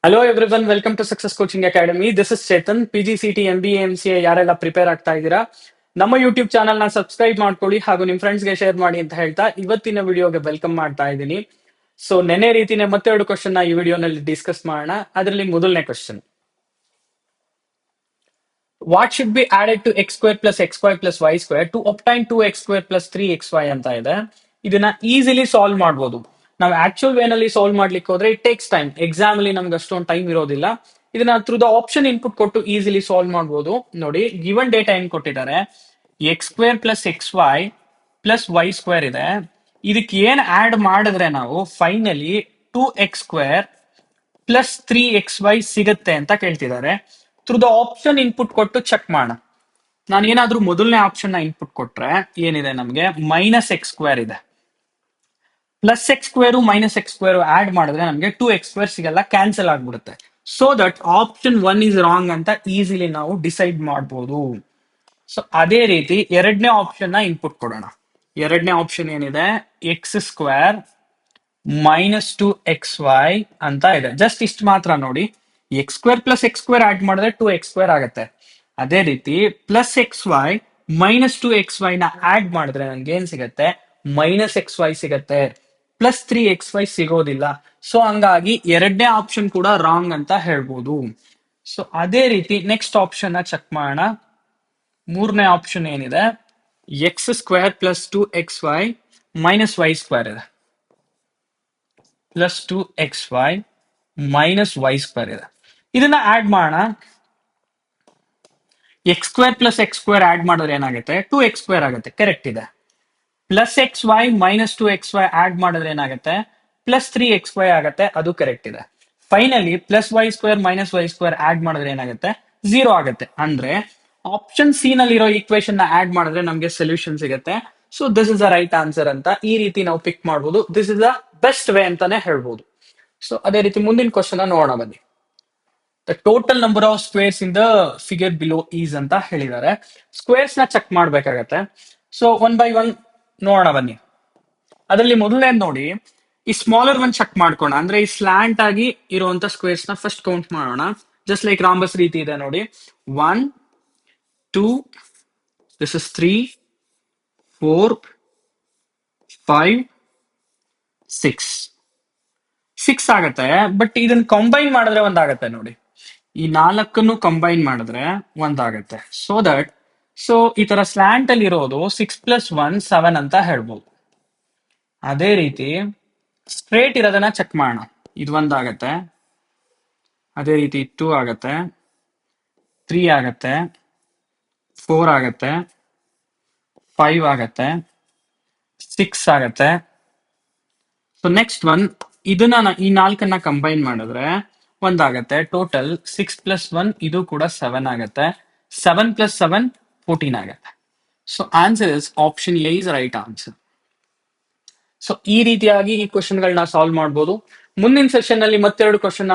Hello everyone, welcome to success coaching academy. This is Chetan. PGCT MBA MCA ಯಾರೆಲ್ಲ prepare ಆಗ್ತಾ ಇದ್ದೀರಾ, ನಮ್ಮ YouTube channel ನ ಸಬ್ಸ್ಕ್ರೈಬ್ ಮಾಡ್ಕೊಳ್ಳಿ ಹಾಗೂ ನಿಮ್ ಫ್ರೆಂಡ್ಸ್ ಗೆ ಶೇರ್ ಮಾಡಿ ಅಂತ ಹೇಳ್ತಾ ಇವತ್ತಿನ ವಿಡಿಯೋಗೆ ವೆಲ್ಕಮ್ ಮಾಡ್ತಾ ಇದ್ದೀನಿ. ಸೊ ನೆನೆ ರೀತಿನೇ ಮತ್ತೆರಡು ಕ್ವಶನ್ ನ ಈ ವಿಡಿಯೋನಲ್ಲಿ ಡಿಸ್ಕಸ್ ಮಾಡೋಣ. ಅದರಲ್ಲಿ ಮೊದಲನೇ question, what should be added to x square plus x y plus y square to obtain 2x square plus 3xy ಅಂತ ಇದೆ. ಇದನ್ನ ಈಸಿಲಿ ಸಾಲ್ವ್ ಮಾಡಬಹುದು. ನಾವು ಆಕ್ಚುಯಲ್ ವೇನಲ್ಲಿ ಸಾಲ್ವ್ ಮಾಡ್ಲಿಕ್ಕೆ ಹೋದ್ರೆ ಇಟ್ ಟೇಕ್ಸ್ ಟೈಮ್. ಎಕ್ಸಾಮ್ ಅಲ್ಲಿ ನಮ್ಗೆ ಅಷ್ಟೊಂದು ಟೈಮ್ ಇರೋದಿಲ್ಲ. ಇದನ್ನ ಥ್ರೂ ದ ಆಪ್ಷನ್ ಇನ್ಪುಟ್ ಕೊಟ್ಟು ಈಸಿಲಿ ಸಾಲ್ವ್ ಮಾಡಬಹುದು. ನೋಡಿ, ಗಿವನ್ ಡೇಟಾ ಏನ್ ಕೊಟ್ಟಿದ್ದಾರೆ, x square plus x y plus y square ಇದೆ. ಇದಕ್ಕೆ ಏನ್ ಆಡ್ ಮಾಡಿದ್ರೆ ನಾವು finally 2x square plus 3xy ಸಿಗತ್ತೆ ಅಂತ ಕೇಳ್ತಿದ್ದಾರೆ. ಥ್ರೂ ದ ಆಪ್ಷನ್ ಇನ್ಪುಟ್ ಕೊಟ್ಟು ಚೆಕ್ ಮಾಡೋಣ. ನಾನು ಏನಾದ್ರೂ ಮೊದಲನೇ ಆಪ್ಷನ್ ನ ಇನ್ಪುಟ್ ಕೊಟ್ರೆ ಏನಿದೆ, ನಮಗೆ ಮೈನಸ್ ಎಕ್ಸ್ ಸ್ಕ್ವೇರ್ ಇದೆ. Plus x square minus x square add ಮಾಡಿದ್ರೆ ನಮಗೆ 2x ಸ್ಕ್ವೇರ್ ಸಿಗಲ್ಲ, ಕ್ಯಾನ್ಸಲ್ ಆಗ್ಬಿಡುತ್ತೆ. So that option 1 is wrong ಅಂತ ಈಸಿಲಿ ನಾವು ಡಿಸೈಡ್ ಮಾಡಬಹುದು. ಸೊ ಅದೇ ರೀತಿ ಎರಡನೇ ಆಪ್ಷನ್ ನ ಇನ್ಪುಟ್ ಕೊಡೋಣ. ಎರಡನೇ ಆಪ್ಷನ್ ಏನಿದೆ, ಎಕ್ಸ್ ಸ್ಕ್ವೇರ್ ಮೈನಸ್ 2xy ಅಂತ ಇದೆ. ಜಸ್ಟ್ ಇಷ್ಟು ಮಾತ್ರ ನೋಡಿ. X square plus x square add ಮಾಡಿದ್ರೆ 2x ಸ್ಕ್ವೇರ್ ಆಗುತ್ತೆ. ಅದೇ ರೀತಿ plus x y minus 2xy ನ ಆಡ್ ಮಾಡಿದ್ರೆ ನನ್ಗೆ ಏನ್ ಸಿಗತ್ತೆ, ಮೈನಸ್ ಎಕ್ಸ್ ವೈ ಸಿಗತ್ತೆ. ಪ್ಲಸ್ 3xy ಸಿಗೋದಿಲ್ಲ. ಸೊ ಹಂಗಾಗಿ ಎರಡನೇ ಆಪ್ಷನ್ ಕೂಡ ರಾಂಗ್ ಅಂತ ಹೇಳ್ಬೋದು. ಸೊ ಅದೇ ರೀತಿ ನೆಕ್ಸ್ಟ್ ಆಪ್ಷನ್ ನ ಚೆಕ್ ಮಾಡೋಣ. ಮೂರನೇ ಆಪ್ಷನ್ ಏನಿದೆ, x square plus 2xy minus y square ಇದೆ. Plus 2xy minus y square ಇದೆ. ಇದನ್ನ ಆಡ್ ಮಾಡೋಣ. X square plus x square add ಮಾಡಿದ್ರೆ ಏನಾಗುತ್ತೆ, 2x ಸ್ಕ್ವೇರ್ ಆಗುತ್ತೆ, ಕರೆಕ್ಟ್ ಇದೆ. Plus x y minus 2xy add ಮಾಡಿದ್ರೆ ಏನಾಗುತ್ತೆ, ಪ್ಲಸ್ 3xy ಆಗುತ್ತೆ, ಅದು ಕರೆಕ್ಟ್ ಇದೆ. Finally plus y square minus y square add ಮಾಡಿದ್ರೆ ಏನಾಗುತ್ತೆ, 0 ಆಗುತ್ತೆ. ಅಂದ್ರೆ ಆಪ್ಷನ್ ಸಿ ನಲ್ಲಿರೋ ಈಕ್ವೇಶನ್ ನ ಆಡ್ ಮಾಡಿದ್ರೆ ನಮಗೆ ಸೊಲ್ಯೂಷನ್ ಸಿಗುತ್ತೆ. So this is the right answer ಅಂತ ಈ ರೀತಿ ನಾವು ಪಿಕ್ ಮಾಡಬಹುದು. This is the best way ಅಂತಾನೆ ಹೇಳ್ಬೋದು. ಸೊ ಅದೇ ರೀತಿ ಮುಂದಿನ ಕ್ವಶನ್ ನೋಡೋಣ ಬನ್ನಿ. The total number of squares in the figure below is ಅಂತ ಹೇಳಿದ್ದಾರೆ. ಸ್ಕ್ವೇರ್ಸ್ ನ ಚೆಕ್ ಮಾಡ್ಬೇಕಾಗತ್ತೆ. ಸೊ ಒನ್ ಬೈ ಒನ್ ನೋಡೋಣ ಬನ್ನಿ. ಅದರಲ್ಲಿ ಮೊದಲನೇದು ನೋಡಿ, ಈ ಸ್ಮಾಲರ್ ಒನ್ ಚೆಕ್ ಮಾಡ್ಕೋಣ. ಅಂದ್ರೆ ಈ ಸ್ಲಾಂಟ್ ಆಗಿ ಇರುವಂತ ಸ್ಕ್ವೇರ್ಸ್ ನ ಫಸ್ಟ್ ಕೌಂಟ್ ಮಾಡೋಣ. ಜಸ್ಟ್ ಲೈಕ್ ರಾಂಬಸ್ ರೀತಿ ಇದೆ ನೋಡಿ. 1 2 ದಿಸ್ ಇಸ್ 3 4 5 6 6 ಆಗತ್ತೆ. ಬಟ್ ಇದನ್ನ ಕಂಬೈನ್ ಮಾಡಿದ್ರೆ ಒಂದಾಗತ್ತೆ ನೋಡಿ. ಈ ನಾಲ್ಕನ್ನು ಕಂಬೈನ್ ಮಾಡಿದ್ರೆ ಒಂದಾಗತ್ತೆ. ಸೊ ಈ ತರ ಸ್ಲಾಂಟ್ ಅಲ್ಲಿ ಇರೋದು 6 ಪ್ಲಸ್ 1 7 ಅಂತ ಹೇಳ್ಬೋದು. ಅದೇ ರೀತಿ ಸ್ಟ್ರೇಟ್ ಇರೋದನ್ನ ಚೆಕ್ ಮಾಡೋಣ. ಇದು ಒಂದಾಗತ್ತೆ. ಅದೇ ರೀತಿ 2 ಆಗತ್ತೆ, 3 ಆಗತ್ತೆ, 4 ಆಗತ್ತೆ, 5 ಆಗತ್ತೆ, 6 ಆಗತ್ತೆ. ಸೊ ನೆಕ್ಸ್ಟ್ ಒನ್, ಇದನ್ನ ಈ ನಾಲ್ಕನ್ನ ಕಂಬೈನ್ ಮಾಡಿದ್ರೆ ಒಂದಾಗತ್ತೆ. ಟೋಟಲ್ 6 ಪ್ಲಸ್ 1 ಇದು ಕೂಡ 7 ಆಗತ್ತೆ. 7 ಪ್ಲಸ್ 7 14 ಆಗತ್ತೆ. So answer is option A is right answer. So ಈ ರೀತಿಯಾಗಿ ಈ ಕ್ವಶನ್ ಗಳನ್ನ ಸಾಲ್ವ್ ಮಾಡಬಹುದು. ಮುಂದಿನ ಸೆಷನ್ ನಲ್ಲಿ ಮತ್ತೆರಡು ಕ್ವಶನ್